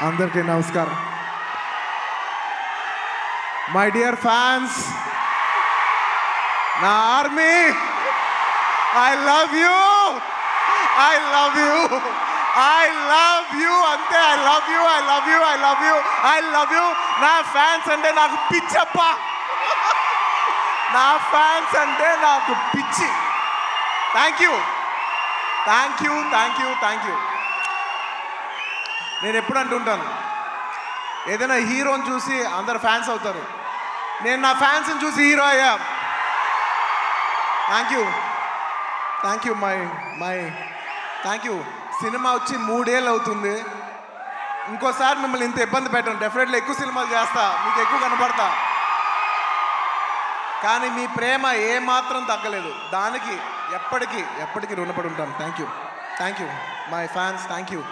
అందరికీ నమస్కారం. My dear fans, నా army, I love you, I love you, I love you, అంతే. I love you, I love you, I love you, I love you. నా fans అంటే నాకు పిచ్చప్ప, నా ఫ్యాన్స్ అంటే నాకు పిచ్చి. Thank you, thank you, thank you, thank you. నేను ఎప్పుడు అంటుంటాను, ఏదైనా హీరోని చూసి అందరు ఫ్యాన్స్ అవుతారు. నేను నా ఫ్యాన్స్ని చూసి హీరో అయ్యా. Thank you, thank you, thank you. Cinema వచ్చి 3 ఏళ్ళు అవుతుంది. ఇంకోసారి మిమ్మల్ని ఇంత ఇబ్బంది పెట్టను. డెఫినెట్లీ ఎక్కువ సినిమాలు చేస్తా, మీకు ఎక్కువ కనపడతా. కానీ మీ ప్రేమ ఏమాత్రం తగ్గలేదు. దానికి ఎప్పటికీ రుణపడి ఉంటాను. Thank you, thank you my fans, thank you.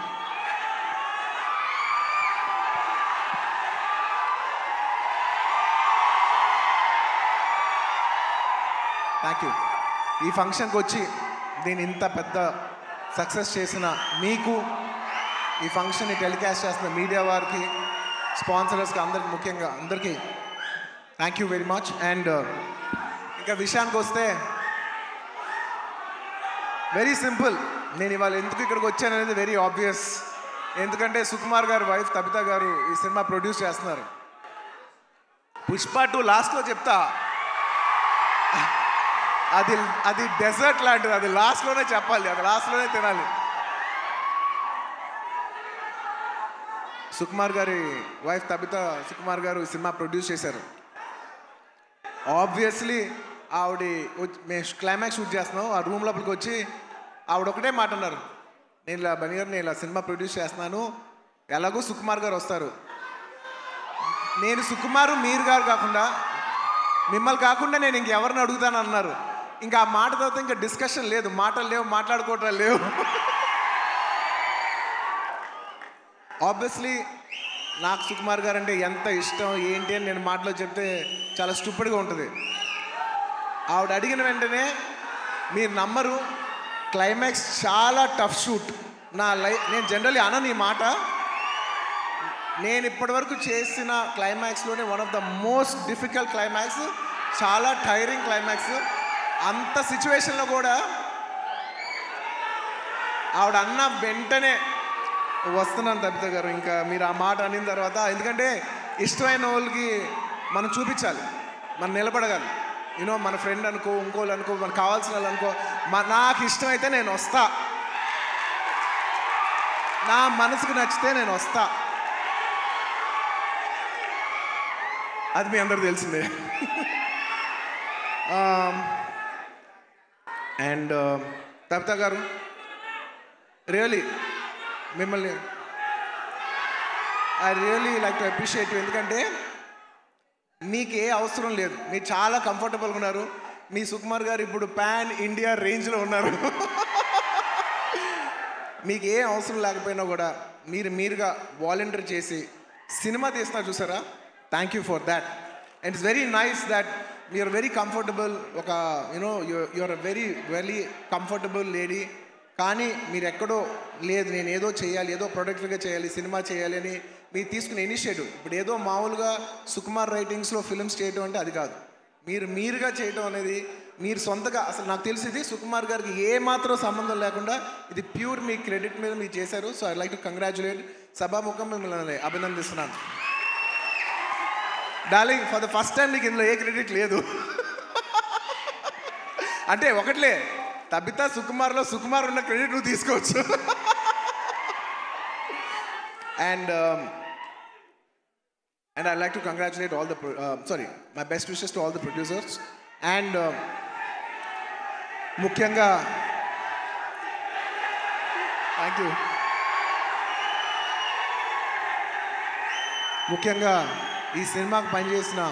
Thank you. ఈ ఫంక్షన్కి వచ్చి దీన్ని ఇంత పెద్ద సక్సెస్ చేసిన మీకు, ఈ ఫంక్షన్ని టెలికాస్ట్ చేస్తున్న మీడియా వారికి, స్పాన్సరర్స్కి, అందరికి, ముఖ్యంగా అందరికీ thank you very much. And ఇంకా విషయానికి వస్తే వెరీ సింపుల్. నేను ఇవాళ ఎందుకు ఇక్కడికి వచ్చాను అనేది వెరీ ఆబ్వియస్. ఎందుకంటే సుకుమార్ గారు వైఫ్ తబిత గారు ఈ సినిమా ప్రొడ్యూస్ చేస్తున్నారు. పుష్ప 2 లాస్ట్లో చెప్తా, అది డెజర్ట్ లాంటిది. అది లాస్ట్లోనే చెప్పాలి, అది లాస్ట్లోనే తినాలి. సుకుమార్ గారి వైఫ్ తబిత సుకుమార్ గారు ఈ సినిమా ప్రొడ్యూస్ చేశారు. ఆబ్వియస్లీ మేము క్లైమాక్స్ షూట్ చేస్తున్నాం. ఆ రూమ్ లోపలికి వచ్చి ఆవిడ ఒకటే మాట అన్నారు, నేను ఇలా సినిమా ప్రొడ్యూస్ చేస్తున్నాను, ఎలాగో సుకుమార్ గారు వస్తారు. నేను సుకుమారు మీరు గారు కాకుండా, మిమ్మల్ని కాకుండా నేను ఇంకెవరిని అడుగుతాను అన్నారు. ఇంకా ఆ మాట తర్వాత ఇంకా డిస్కషన్ లేదు, మాటలు లేవు, మాట్లాడుకోవటాలు లేవు. ఆబ్వియస్లీ నాకు సుకుమార్ గారు అంటే ఎంత ఇష్టం ఏంటి అని నేను మాటలో చెప్తే చాలా స్టూపిడ్గా ఉంటుంది. ఆవిడ అడిగిన వెంటనే మీరు నమ్మరు, క్లైమాక్స్ చాలా టఫ్ షూట్. నేను జనరల్లీ అనను ఈ మాట. నేను ఇప్పటివరకు చేసిన క్లైమాక్స్లోనే one of the most difficult climax, చాలా టైరింగ్ క్లైమాక్స్. అంత సిచ్యువేషన్లో కూడా ఆవిడ అన్న వెంటనే వస్తున్నాను తబిత గారు, ఇంకా మీరు ఆ మాట అనిన తర్వాత, ఎందుకంటే ఇష్టమైన వాళ్ళకి మనం చూపించాలి, మనం నిలబడగాలి. యూనో మన ఫ్రెండ్ అనుకో, ఇంకోళ్ళు అనుకో, మనకు కావాల్సిన వాళ్ళు అనుకో, నాకు ఇష్టమైతే నేను వస్తా, నా మనసుకు నచ్చితే నేను వస్తా. అది మీ అందరూ తెలిసిందే. అండ్ తబిత గారు, రియలీ మిమ్మల్ని I really like to appreciate you. ఎందుకంటే మీకు ఏ అవసరం లేదు, మీరు చాలా కంఫర్టబుల్గా ఉన్నారు. మీ సుకుమార్ గారు ఇప్పుడు పాన్ ఇండియా రేంజ్లో ఉన్నారు. మీకు ఏ అవసరం లేకపోయినా కూడా మీరుగా వాలంటీర్ చేసి సినిమా తీస్తున్నారు చూసారా, thank you for that. And it's very nice that you're very comfortable. ఒక యూఆర్ వెరీ కంఫర్టబుల్ లేడీ. కానీ మీరు ఎక్కడో లేదు, నేను ఏదో చేయాలి, ఏదో ప్రొడక్టివ్గా చేయాలి, సినిమా చేయాలి అని మీరు తీసుకునే ఇనిషియేటివ్. ఇప్పుడు ఏదో మామూలుగా సుకుమార్ రైటింగ్స్లో ఫిల్మ్స్ చేయడం అంటే అది కాదు. మీరుగా చేయడం అనేది, మీరు సొంతగా, అసలు నాకు తెలిసింది సుకుమార్ గారికి ఏమాత్రం సంబంధం లేకుండా ఇది ప్యూర్ మీ క్రెడిట్ మీద మీరు చేశారు. So I like to congratulate. సభాముఖం మిమ్మల్ని అభినందిస్తున్నాను. Darling, for the first time నీకు ఇందులో ఏ క్రెడిట్ లేదు. అంటే ఒకట్లే, తబిత సుకుమార్లో సుకుమార్ ఉన్న క్రెడిట్ నువ్వు తీసుకోవచ్చు. And I like to congratulate all the my best wishes to all the producers. And ముఖ్యంగా థ్యాంక్ యూ. ముఖ్యంగా ఈ సినిమాకు పనిచేసిన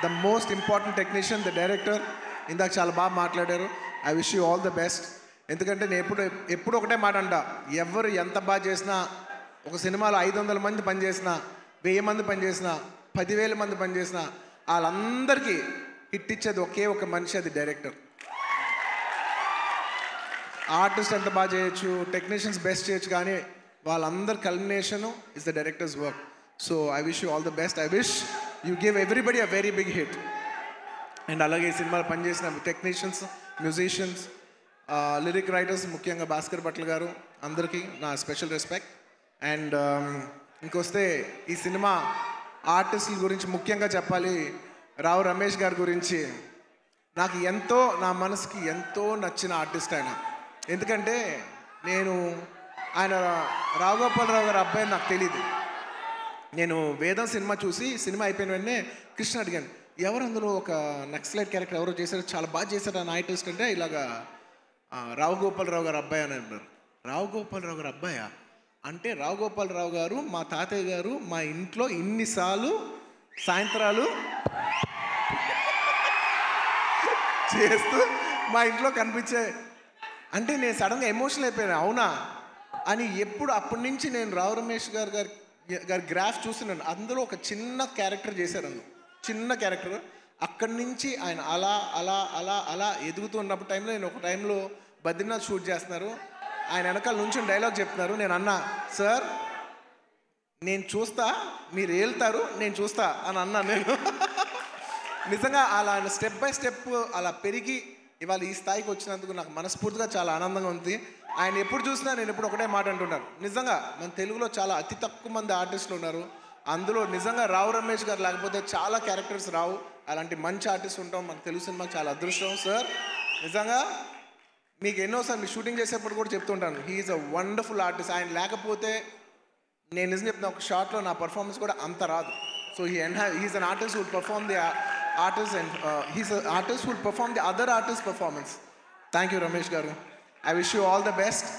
the most important technician, the director. ఇందాక చాలా బాగా మాట్లాడారు. I wish you all the best. ఎందుకంటే నేను ఎప్పుడు ఒకటే మాట అంట, ఎవరు ఎంత బాగా చేసినా, ఒక సినిమాలో 500 మంది పనిచేసినా, 1000 మంది పనిచేసినా, 10,000 మంది పనిచేసినా, వాళ్ళందరికీ హిట్ ఇచ్చేది ఒకే ఒక మనిషి, అది డైరెక్టర్. ఆర్టిస్ట్ ఎంత బాగా చేయొచ్చు, టెక్నీషియన్స్ బెస్ట్ చేయొచ్చు, కానీ వాళ్ళందరి culmination is the director's work. So I wish you all the best. I wish you give everybody a very big hit. And అలాగే ఈ సినిమాలో పనిచేసిన టెక్నీషియన్స్, మ్యూజిషియన్స్, లిరిక్ రైటర్స్, ముఖ్యంగా భాస్కర్ భట్ల గారు, అందరికీ నా స్పెషల్ రెస్పెక్ట్. అండ్ ఇంకొస్తే ఈ సినిమా ఆర్టిస్టుల గురించి ముఖ్యంగా చెప్పాలి. రావు రమేష్ గారి గురించి నాకు ఎంతో, నా మనసుకి ఎంతో నచ్చిన ఆర్టిస్ట్ ఆయన. ఎందుకంటే ఆయన రావు గోపాలరావు గారి అబ్బాయి నాకు తెలియదు. నేను వేదం సినిమా చూసి సినిమా అయిపోయిన వెంటనే కృష్ణ అడిగాను, ఎవరు అందులో ఒక నక్సలైట్ క్యారెక్టర్ ఎవరో చేశారు, చాలా బాగా చేశారు ఆ ఆర్టిస్ట్ అంటే, ఇలాగా రావు గోపాలరావు గారు అబ్బాయి అని అన్నారు. రావు గోపాలరావు గారు అబ్బాయా అంటే, రావు గోపాలరావు గారు మా తాతయ్య గారు మా ఇంట్లో ఇన్నిసార్లు సాయంత్రాలు చేస్తూ మా ఇంట్లో కనిపించే అంటే నేను సడన్గా ఎమోషనల్ అయిపోయాను. అవునా అని అప్పటి నుంచి నేను రావు రమేష్ గారి గ్రాఫ్ చూస్తున్నాను. అందులో ఒక చిన్న క్యారెక్టర్ చేశారు, అందులో చిన్న క్యారెక్టర్. అక్కడి నుంచి ఆయన అలా అలా అలా అలా ఎదుగుతూ ఉన్నప్పుడు టైంలో నేను ఒక టైంలో బద్రీనాథ్ షూట్ చేస్తున్నారు, ఆయన వెనకాల నుంచి డైలాగ్ చెప్తున్నారు. నేను అన్నా, సార్ నేను చూస్తా, మీరు వెళ్తారు, నేను చూస్తా అని అన్నా. నేను నిజంగా అలా ఆయన స్టెప్ బై స్టెప్ అలా పెరిగి ఇవాళ ఈ స్థాయికి వచ్చినందుకు నాకు మనస్ఫూర్తిగా చాలా ఆనందంగా ఉంది. ఆయన ఎప్పుడు చూసినా నేను ఎప్పుడు ఒకటే మాట అంటున్నాను, నిజంగా మన తెలుగులో చాలా అతి తక్కువ మంది ఆర్టిస్టులు ఉన్నారు. అందులో నిజంగా రావు రమేష్ గారు లేకపోతే చాలా క్యారెక్టర్స్ రావు. అలాంటి మంచి ఆర్టిస్ట్ ఉంటాం మన తెలుగు సినిమాకి చాలా అదృష్టం. సార్ నిజంగా మీకు ఎన్నోసార్లు మీ షూటింగ్ చేసేప్పుడు కూడా చెప్తుంటాను, హీఈస్ అ వండర్ఫుల్ ఆర్టిస్ట్. ఆయన లేకపోతే నేను నిజం చెప్తున్నా, ఒక షార్ట్లో నా పర్ఫార్మెన్స్ కూడా అంత రాదు. So he's an artist who'll perform the artist and he's a artist who'll perform the other artist performance. Thank you Ramesh garu. I wish you all the best.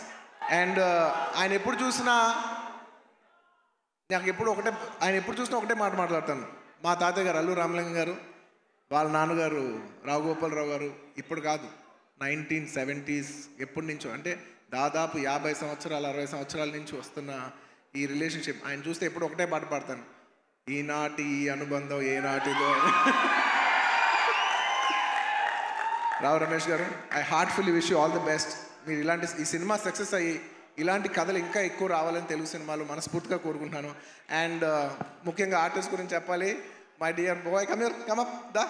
And ఆయన ఎప్పుడు చూసినా ఒకటే మాట మాట్లాడతాను. మా తాతయ్య గారు అల్లు రామలింగం గారు, వాళ్ళ నాన్నగారు రావు గోపాలరావు గారు ఇప్పుడు కాదు 1970s ఎప్పటి నుంచో, అంటే దాదాపు 50 సంవత్సరాలు 60 సంవత్సరాల నుంచి వస్తున్న ఈ రిలేషన్షిప్ ఆయన చూస్తే ఎప్పుడు ఒకటే పాట పాడతాను, ఈనాటి ఈ అనుబంధం ఏనాటిదో. రావు Ramesh garu, I heartfully wish you all the best. మీరు ఈ సినిమా సక్సెస్ అయ్యి ఇలాంటి కథలు ఇంకా ఎక్కువ రావాలని తెలుగు సినిమాలు మనస్ఫూర్తిగా కోరుకుంటున్నాను. అండ్ ముఖ్యంగా ఆర్టిస్ట్ గురించి చెప్పాలి. My dear boy, come up దా.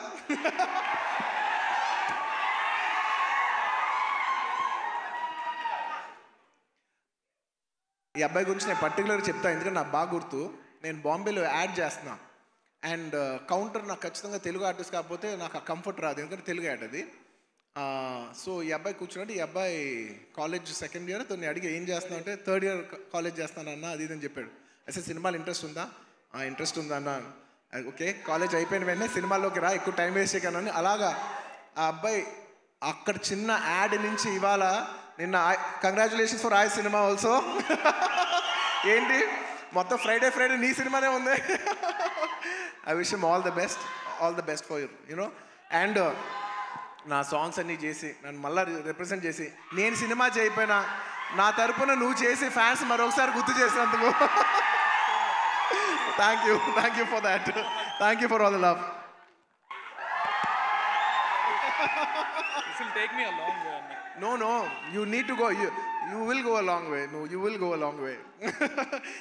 ఈ అబ్బాయి గురించి నేను పర్టికులర్గా చెప్తాను, ఎందుకంటే నాకు బాగా గుర్తు. నేను బాంబేలో యాడ్ చేస్తున్నా అండ్ కౌంటర్ నాకు ఖచ్చితంగా తెలుగు ఆర్టిస్ట్ కాకపోతే నాకు ఆ కంఫర్ట్ రాదు, ఎందుకంటే తెలుగు యాడ్ అది. సో ఈ అబ్బాయి కూర్చున్నట్టు, ఈ అబ్బాయి కాలేజ్ సెకండ్ ఇయర్, తను అడిగి ఏం చేస్తున్నావు అంటే థర్డ్ ఇయర్ కాలేజ్ చేస్తానన్న అది ఇదని చెప్పాడు. అసలు సినిమాలు ఇంట్రెస్ట్ ఉందా? ఇంట్రెస్ట్ ఉందా అన్న. ఓకే, కాలేజ్ అయిపోయిన వెంటనే సినిమాల్లోకి రా, ఎక్కువ టైం వేస్ట్ చేయకనని. అలాగా ఆ అబ్బాయి అక్కడ చిన్న యాడ్ నుంచి ఇవాళ నిన్న కంగ్రాచులేషన్స్ ఫర్ ఆయ్ సినిమా ఆల్సో. ఏంటి మొత్తం ఫ్రైడే నీ సినిమానే ఉంది. I wish him all the best for you know. And నా సాంగ్స్ అన్నీ చేసి నన్ను మళ్ళీ రిప్రజెంట్ చేసి, నేను సినిమా చేయకపోయినా నా తరపున నువ్వు చేసి ఫ్యాన్స్ మరొకసారి గుర్తు చేసినందుకు thank you for that. Thank you for all the love. This will take me a long way. No, you need to go. You will go a long way. No, you will go a long way.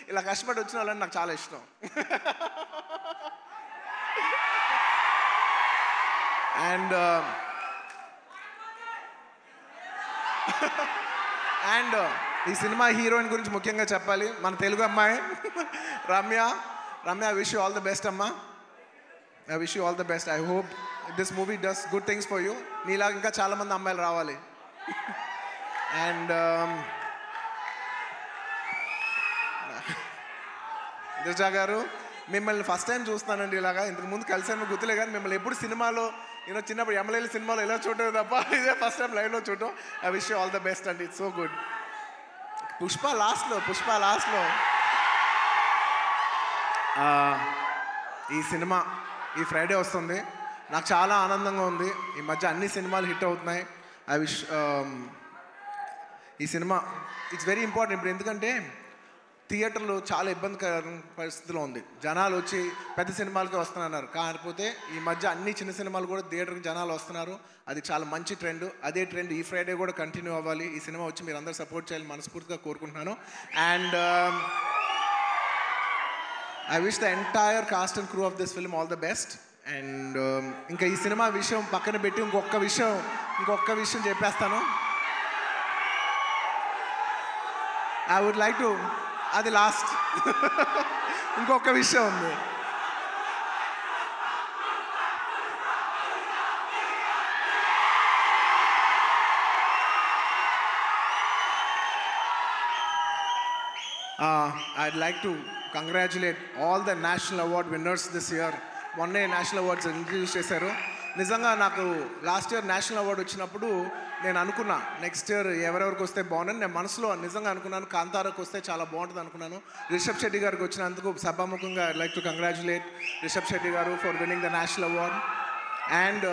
ఇలా కష్టపడి వచ్చిన వాళ్ళని నాకు చాలా ఇష్టం. And ఈ cinema heroine గురించి ముఖ్యంగా చెప్పాలి. మన తెలుగు అమ్మాయి Ramya. I wish you all the best అమ్మా. I wish you all the best. I hope this movie does good things for you. నీలాగా ఇంకా చాలామంది అమ్మాయిలు రావాలి. అండ్ దిశా గారు, మిమ్మల్ని ఫస్ట్ టైం చూస్తున్నానండి. ఇలాగా ఇంతకుముందు కలిసాను గుర్తులే, కానీ మిమ్మల్ని ఎప్పుడు సినిమాలో చిన్నప్పుడు ఎమ్మెల్యేల సినిమాలో ఇలా చూడలేదు తప్ప ఇదే ఫస్ట్ టైం లైవ్లో చూడటం. I wish you all the best అండి. It's so good. పుష్ప లాస్ట్లో ఈ సినిమా ఈ ఫ్రైడే వస్తుంది. నాకు చాలా ఆనందంగా ఉంది. ఈ మధ్య అన్ని సినిమాలు హిట్ అవుతున్నాయి. ఐ విష్ ఈ సినిమా ఇట్స్ వెరీ ఇంపార్టెంట్ ఇప్పుడు, ఎందుకంటే థియేటర్లో చాలా ఇబ్బందికర పరిస్థితిలో ఉంది. జనాలు వచ్చి పెద్ద సినిమాలకి వస్తున్నారు, కాకపోతే ఈ మధ్య అన్ని చిన్న సినిమాలు కూడా థియేటర్కి జనాలు వస్తున్నారు. అది చాలా మంచి ట్రెండ్. అదే ట్రెండ్ ఈ ఫ్రైడే కూడా కంటిన్యూ అవ్వాలి. ఈ సినిమా వచ్చి మీరు అందరూ సపోర్ట్ చేయాలని మనస్ఫూర్తిగా కోరుకుంటున్నాను. And I wish the entire cast and crew of this film all the best. And ఇంకా ఈ సినిమా విషయం పక్కన పెట్టి ఇంకొక విషయం చెప్పేస్తాను. I would like to, అది లాస్ట్. ఇంకొక విషయం ఉంది. I'd like to congratulate all the national award winners this year. మొన్నే నేషనల్ అవార్డ్స్ ఇంట్రడ్యూస్ చేశారు. నిజంగా నాకు లాస్ట్ ఇయర్ నేషనల్ అవార్డు వచ్చినప్పుడు నేను అనుకున్నా నెక్స్ట్ ఇయర్ ఎవరెవరికి వస్తే బాగుందని నేను మనసులో నిజంగా అనుకున్నాను. కాంతారాకు వస్తే చాలా బాగుంటుంది అనుకున్నాను. రిషబ్ శెట్టి గారికి వచ్చినందుకు సభాముఖంగా I'd like to congratulate Rishab Shetty garu for winning the national award. And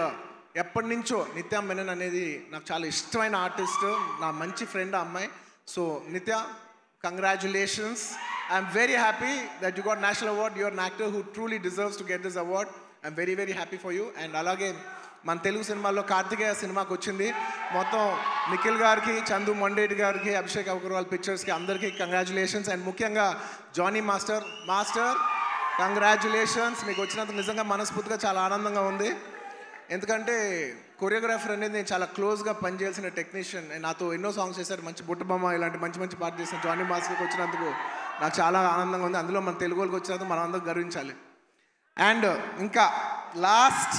ఎప్పటి నుంచో నిత్య మెనన్ అనేది నాకు చాలా ఇష్టమైన ఆర్టిస్ట్, నా మంచి ఫ్రెండ్ ఆ అమ్మాయి. సో నిత్య, congratulations. I'm very happy that you got national award. You're an actor who truly deserves to get this award. I'm very, very happy for you. And అలాగే మన తెలుగు సినిమాల్లో కార్తికేయ సినిమాకి వచ్చింది. మొత్తం నిఖిల్ గారికి, చందు మొండేటి గారికి, అభిషేక్ అగర్వాల్ పిక్చర్స్కి అందరికీ కంగ్రాచులేషన్స్. అండ్ ముఖ్యంగా జానీ మాస్టర్ కంగ్రాచులేషన్స్. మీకు వచ్చినందుకు నిజంగా మనస్ఫూర్తిగా చాలా ఆనందంగా ఉంది. ఎందుకంటే కొరియోగ్రాఫర్ అనేది నేను చాలా క్లోజ్గా పనిచేయాల్సిన టెక్నీషియన్. నాతో ఎన్నో సాంగ్స్ చేశారు, మంచి బుట్టబొమ్మ ఇలాంటి మంచి పాట చేసిన జానీ మాస్టర్కి వచ్చినందుకు నాకు చాలా ఆనందంగా ఉంది. అందులో మన తెలుగు వాళ్ళకి వచ్చినందుకు మనం అందరూ గర్వించాలి. అండ్ ఇంకా లాస్ట్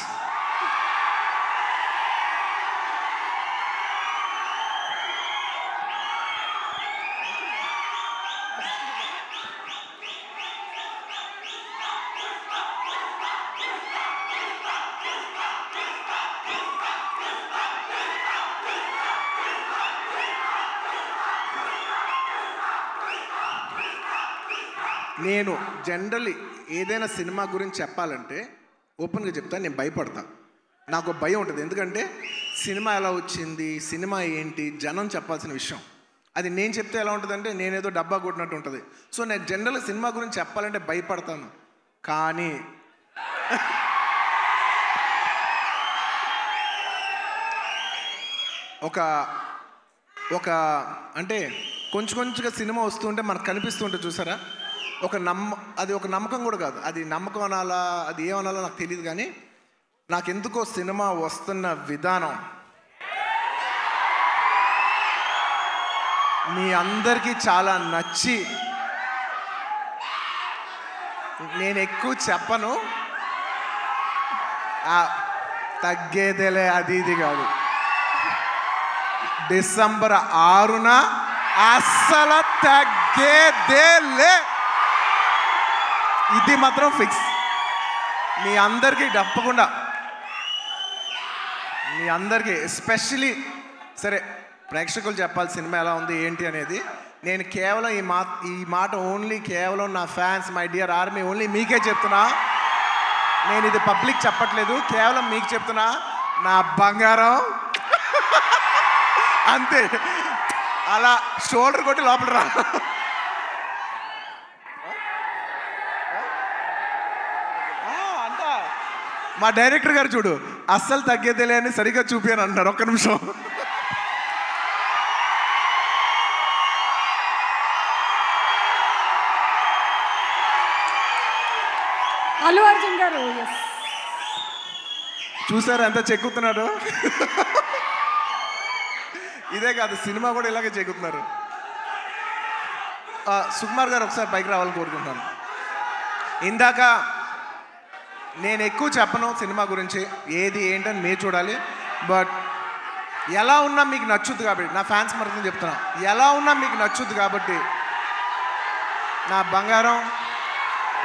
నేను జనరల్లీ ఏదైనా సినిమా గురించి చెప్పాలంటే ఓపెన్గా చెప్తాను, నేను భయపడతా. నాకు భయం ఉంటుంది. ఎందుకంటే సినిమా ఎలా వచ్చింది, సినిమా ఏంటి, జనం చెప్పాల్సిన విషయం. అది నేను చెప్తే ఎలా ఉంటుందంటే నేనేదో డబ్బా కొట్టినట్టు ఉంటుంది. సో నేను జనరల్గా సినిమా గురించి చెప్పాలంటే భయపడతాను. కానీ ఒక అంటే కొంచెంగా సినిమా వస్తుంటే మనకు కనిపిస్తుంటే చూసారా, అది ఒక నమ్మకం కూడా కాదు. అది నమ్మకం అనాలా, అది ఏమనాలో నాకు తెలియదు. కానీ నాకెందుకో సినిమా వస్తున్న విధానం మీ అందరికీ చాలా నచ్చి, నేను ఎక్కువ చెప్పను, తగ్గేదేలే అది ఇది కాదు. డిసెంబర్ 6న అస్సలు తగ్గేదేలే, ఇది మాత్రం ఫిక్స్. మీ అందరికీ తప్పకుండా, మీ అందరికీ ఎస్పెషలీ సరే ప్రేక్షకులు చెప్పాలి సినిమా ఎలా ఉంది ఏంటి అనేది. నేను కేవలం ఈ మాట ఓన్లీ కేవలం నా fans, my dear army, only మీకే చెప్తున్నా. నేను ఇది పబ్లిక్ చెప్పట్లేదు, కేవలం మీకు చెప్తున్నా. నా బంగారం అంతే, అలా షోల్డర్ కొట్టి లోపల రా. మా డైరెక్టర్ గారు చూడు, అస్సలు తగ్గేదేలే అని సరిగ్గా చూపాను అంటున్నారు. ఒక్క నిమిషం. అల్లు అర్జున్ గారు చూసారు ఎంత చెక్కుతున్నాడు. ఇదే కాదు, సినిమా కూడా ఇలాగే చెక్కుతున్నారు. సుకుమార్ గారు ఒకసారి పైకి రావాలని కోరుకుంటున్నాను. ఇందాక నేను ఎక్కువ చెప్పను సినిమా గురించి, ఏది ఏంటని మీరు చూడాలి. బట్ ఎలా ఉన్నా మీకు నచ్చుద్ది కాబట్టి, నా ఫ్యాన్స్ మరొకటి చెప్తున్నా, ఎలా ఉన్నా మీకు నచ్చుద్ది కాబట్టి నా బంగారం,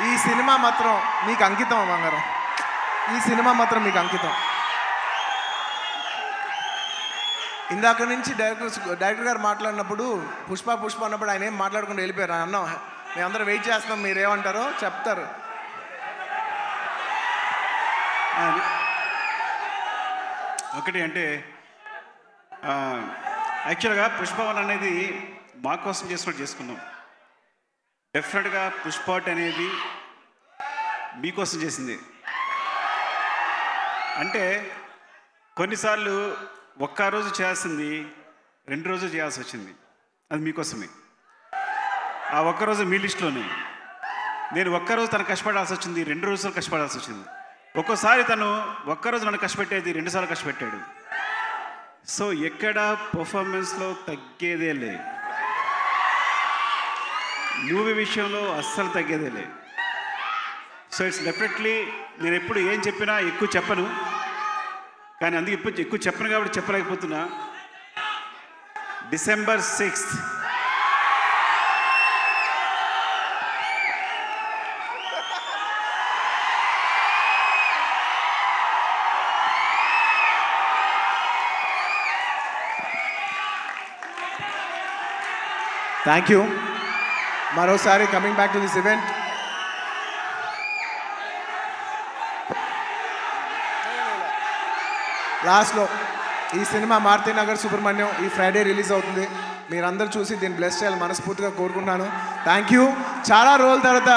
ఈ సినిమా మాత్రం మీకు అంకితం. బంగారం, ఈ సినిమా మాత్రం మీకు అంకితం. ఇందాక నుంచి డైరెక్టర్ గారు మాట్లాడినప్పుడు పుష్ప అన్నప్పుడు ఆయన ఏం మాట్లాడకుండా వెళ్ళిపోయారు. అన్నాం మేమందరం వెయిట్ చేస్తున్నాం, మీరేమంటారో చెప్తారు. ఒకటి అంటే యాక్చువల్గా పుష్పవన్ అనేది మా కోసం చేసుకున్నాం. డెఫినెట్గా పుష్పాట్ అనేది మీకోసం చేసింది. అంటే కొన్నిసార్లు ఒక్క రోజు చేయాల్సింది 2 రోజులు చేయాల్సి వచ్చింది. అది మీకోసమే. ఆ ఒక్కరోజు మీ లిస్టులోనే. నేను ఒక్కరోజు తను కష్టపడాల్సి వచ్చింది, 2 రోజులు కష్టపడాల్సి వచ్చింది. ఒక్కోసారి తను ఒక్కరోజు నన్ను కష్టపెట్టేది 2 సార్లు కష్టపెట్టాడు. సో ఎక్కడ పర్ఫార్మెన్స్లో తగ్గేదే లే, మూవీ విషయంలో అస్సలు తగ్గేదే లే. సో ఇట్స్ డెఫినెట్లీ నేను ఎప్పుడు ఏం చెప్పినా ఎక్కువ చెప్పను, కానీ అందుకే ఇప్పుడు ఎక్కువ చెప్పను కాబట్టి చెప్పలేకపోతున్నా. December 6th thank you. మరోసారి coming back to this event, లాస్ట్లో ఈ సినిమా మారుతినగర్ సుబ్రహ్మణ్యం ఈ ఫ్రైడే రిలీజ్ అవుతుంది. మీరందరూ చూసి దీన్ని బ్లెస్ చేయాలి మనస్ఫూర్తిగా కోరుకుంటున్నాను. Thank you. చాలా రోజుల తర్వాత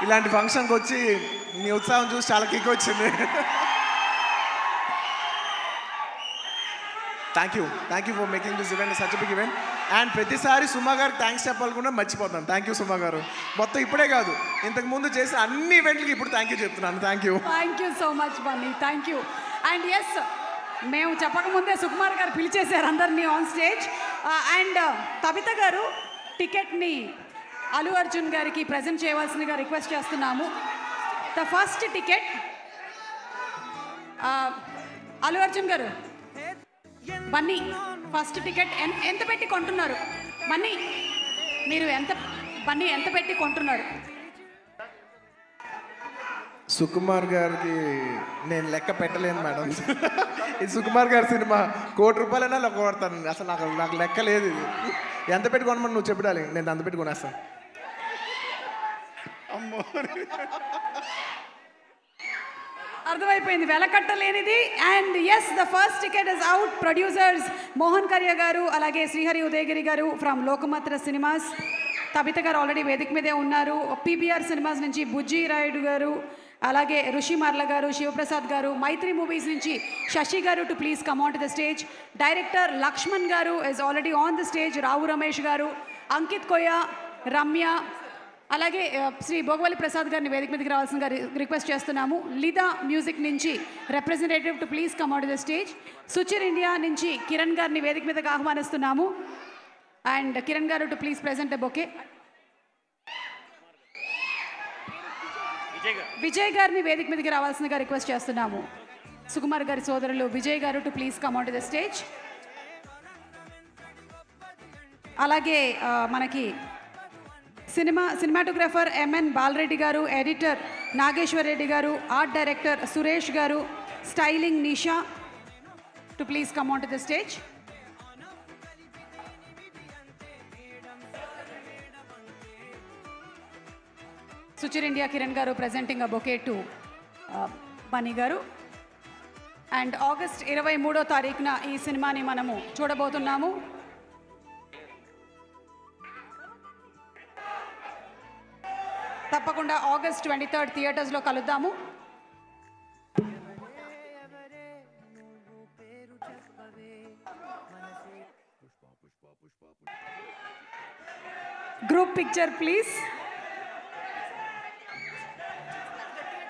ఇలాంటి ఫంక్షన్కి వచ్చి మీ ఉత్సాహం చూసి చాలా కిక్ వచ్చింది. Thank you for making this event such big event. And ప్రతిసారి సుమా గారికి థ్యాంక్స్ చెప్పాలనుకున్నా మర్చిపోతాను. థ్యాంక్ యూ సుమా గారు. మొత్తం ఇప్పుడే కాదు, ఇంతకు ముందు చేసిన అన్ని ఈవెంట్లకి ఇప్పుడు థ్యాంక్ యూ చెప్తున్నాను. Thank you so much Bunny. Thank you. And yes, మేము చెప్పకముందే సుకుమార్ గారు పిలిచేశారు అందరినీ ఆన్ స్టేజ్. అండ్ తబిత గారు టికెట్ని అల్లు అర్జున్ గారికి ప్రజెంట్ చేయవలసిందిగా రిక్వెస్ట్ చేస్తున్నాము. The first ticket Allu Arjun గారు, బన్నీ ఫస్ట్ టికెట్ ఎంత పెట్టి కొంటున్నారు? బన్నీ ఎంత పెట్టి కొంటున్నారు? సుకుమార్ గారికి నేను లెక్క పెట్టలేను మేడం. ఇది సుకుమార్ గారి సినిమా, ₹1,00,00,000 లెక్క కొడతాను. అసలు నాకు లెక్క లేదు. ఇది ఎంత పెట్టి కొనమని నువ్వు చెప్పాలి, నేను అంత పెట్టి కొనేస్తాను. అర్థమైపోయింది, వెలకట్టలేనిది. And yes, the first ticket is out. Producers Mohan Kariya garu, అలాగే Srihari Udayagiri garu from Lokamatra cinemas. Tabitha garu already వేదిక మీదే ఉన్నారు. పీబీఆర్ సినిమాస్ నుంచి బుజ్జి రాయుడు గారు, అలాగే ఋషి మార్ల గారు, శివప్రసాద్ గారు. మైత్రి మూవీస్ నుంచి Sashi garu too please come on to the stage. Director Lakshman garu is already on the stage. Rao Ramesh garu, Ankit కొయ్య, రమ్య, అలాగే శ్రీ భోగవల్లి ప్రసాద్ గారిని వేదిక మీదకి రావాల్సిందిగా రిక్వెస్ట్ చేస్తున్నాము. లిదా మ్యూజిక్ నుంచి representative to please come on to the stage. Suchir India నుంచి కిరణ్ గారిని వేదిక మీదకి ఆహ్వానిస్తున్నాము. అండ్ కిరణ్ గారు too please present a bouquet. Vijay గారిని వేదిక మీదకి రావాల్సిందిగా రిక్వెస్ట్ చేస్తున్నాము. సుకుమార్ గారి సోదరులు విజయ్ గారు too please come on to the stage. అలాగే మనకి సినిమాటోగ్రఫర్ ఎంఎన్ బాలరెడ్డి గారు, ఎడిటర్ నాగేశ్వర్ రెడ్డి గారు, art director Suresh garu, styling Nisha too please come on to the stage. Suchir India Kiran garu presenting a bouquet to Bunny garu. And August 23వ తారీఖున ఈ సినిమాని మనము చూడబోతున్నాము. తప్పకుండా ఆగస్ట్ 23 థియేటర్స్లో కలుద్దాము. Group picture please.